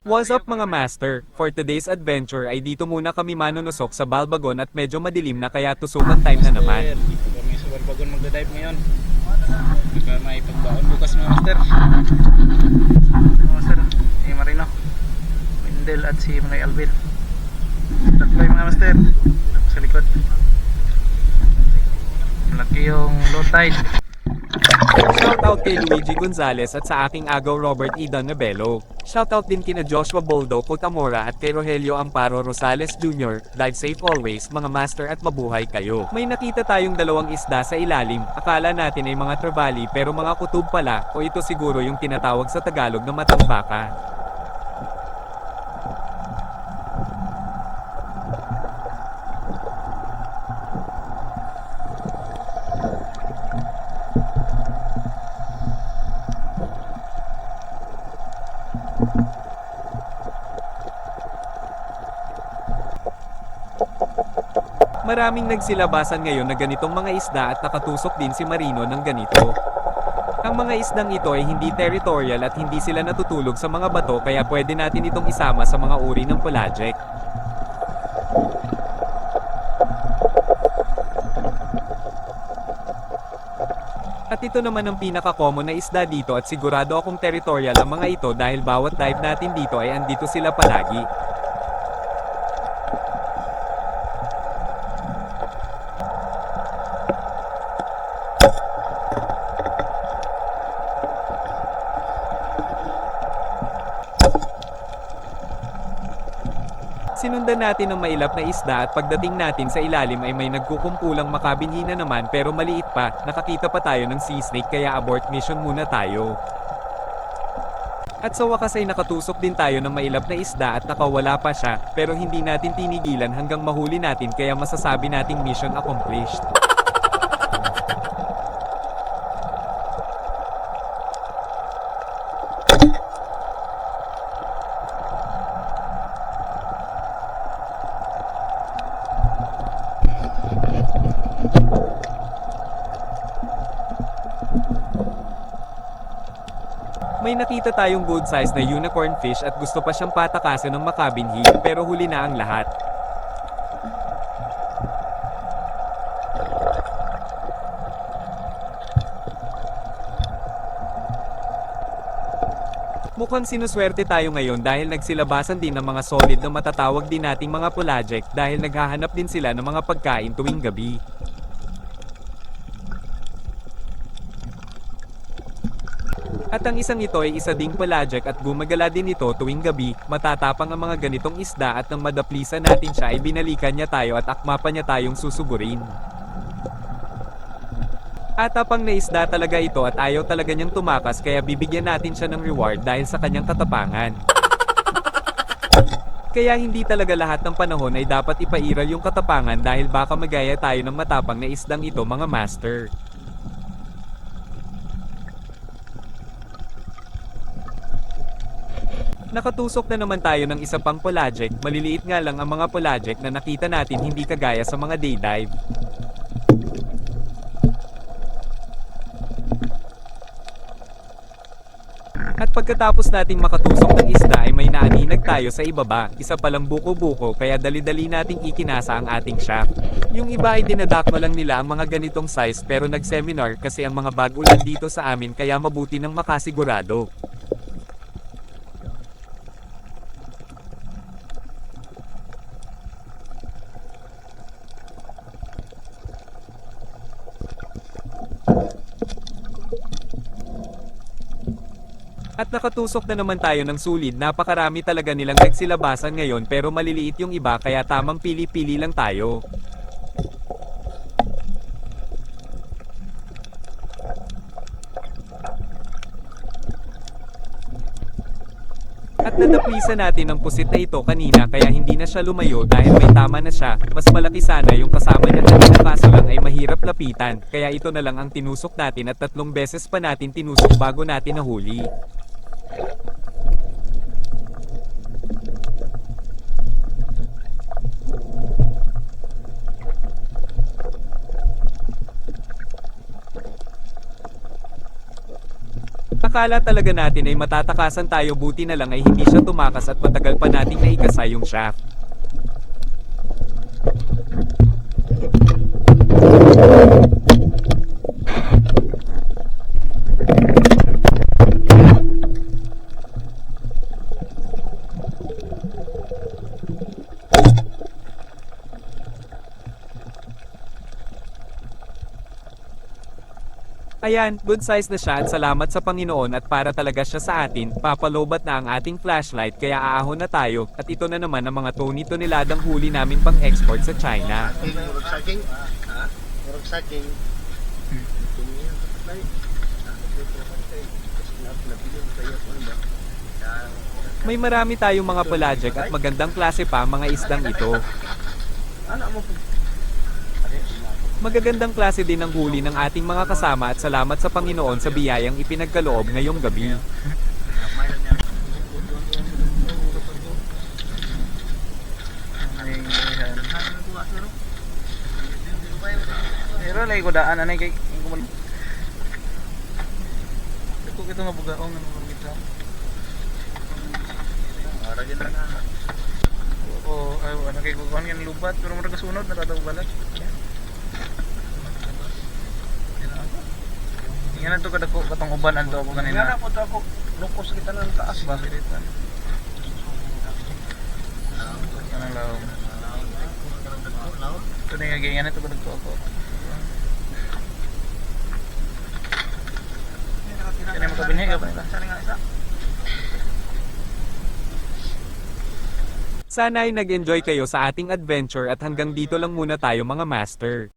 What's up mga master? For today's adventure ay dito muna kami manunusok sa Balbagon at medyo madilim na kaya tusukan time na naman. Dito kami sa Balbagon magda-dive ngayon. Baka may pagbaon bukas mga master. Master, si Marino, Wendell at si Manoy Alvin. Tatlay mga master. Sa likod. Malaki yung low tide. Shoutout kay Luigi Gonzalez at sa aking agaw Robert Idan Nabelo. Shoutout din kina Joshua Boldo Cotamora at kay Rogelio Amparo Rosales Jr. Dive safe always mga master at mabuhay kayo. May nakita tayong dalawang isda sa ilalim. Akala natin ay mga trevally pero mga kutub pala o ito siguro yung tinatawag sa Tagalog na matang baka. Maraming nagsilabasan ngayon na ganitong mga isda at nakatusok din si Marino ng ganito. Ang mga isdang ito ay hindi territorial at hindi sila natutulog sa mga bato kaya pwede natin itong isama sa mga uri ng pelagic. At ito naman ang pinaka-common na isda dito at sigurado akong territorial ang mga ito dahil bawat dive natin dito ay andito sila palagi. Sinundan natin ang mailap na isda at pagdating natin sa ilalim ay may nagkukumpulang makabinhi na naman pero maliit pa, nakakita pa tayo ng sea snake kaya abort mission muna tayo. At sa wakas ay nakatusok din tayo ng mailap na isda at nakawala pa siya, pero hindi natin tinigilan hanggang mahuli natin kaya masasabi nating mission accomplished. May nakita tayong good size na unicorn fish at gusto pa siyang patakasin ng makabinhi pero huli na ang lahat. Mukhang sinuswerte tayo ngayon dahil nagsilabasan din ng mga solid na matatawag din nating mga pelagic dahil naghahanap din sila ng mga pagkain tuwing gabi. At ang isang ito ay isa ding pelagic at gumagala din ito tuwing gabi, matatapang ang mga ganitong isda at nang madaplisan natin siya ay binalikan niya tayo at akma pa niya tayong susugurin. At tapang na isda talaga ito at ayaw talaga niyang tumakas kaya bibigyan natin siya ng reward dahil sa kanyang katapangan. Kaya hindi talaga lahat ng panahon ay dapat ipairal yung katapangan dahil baka magaya tayo ng matapang na isdang ito mga master. Nakatusok na naman tayo ng isa pang pelagic, maliliit nga lang ang mga pelagic na nakita natin hindi kagaya sa mga day dive. At pagkatapos nating makatusok ng isda ay may naaninag tayo sa ibaba, isa palang buko-buko kaya dali-dali nating ikinasa ang ating shaft. Yung iba ay dinadakma lang nila ang mga ganitong size pero nag-seminar kasi ang mga bag-ulan dito sa amin kaya mabuti nang makasigurado. At nakatusok na naman tayo ng sulid, napakarami talaga nilang nagsilabasan ngayon pero maliliit yung iba kaya tamang pili-pili lang tayo. At nadaplisan natin ang pusit na ito kanina kaya hindi na siya lumayo dahil may tama na siya, mas malaki sana yung kasama niya kanina kaso lang ay mahirap lapitan, kaya ito na lang ang tinusok natin at 3 beses pa natin tinusok bago natin nahuli. Akala talaga natin ay matatakasan tayo, buti na lang ay hindi siya tumakas at matagal pa nating naikasa yung shaft. Ayan, good size na siya at salamat sa Panginoon at para talaga siya sa atin, papalobat na ang ating flashlight kaya aahon na tayo at ito na naman ang mga toni-toneladang huli namin pang export sa China. Murag saging. Ha? Murag saging. May marami tayong mga pelagic at magandang klase pa mga isdang ito. Anak mo po. Magagandang klase din ang huli ng ating mga kasama at salamat sa Panginoon sa biyayang ipinagkaloob ngayong gabi. Pero lagi ko daan anay kay kumal. Ito nga bugaong nga mga kita. Ara gyud na. Oo, ay ano kay kukuhan yan lubat pero murag kasunod natataw balat. Yan na to kadako katong uban adto ako kanina. Ngana po to ako lukos kita nang taas ba. Basiritan. Kanang laom. Ito na yung ganyan ito kadagto ako. Yan yung makabinhi ka ba nila? Sana ay nag-enjoy kayo sa ating adventure at hanggang dito lang muna tayo mga master.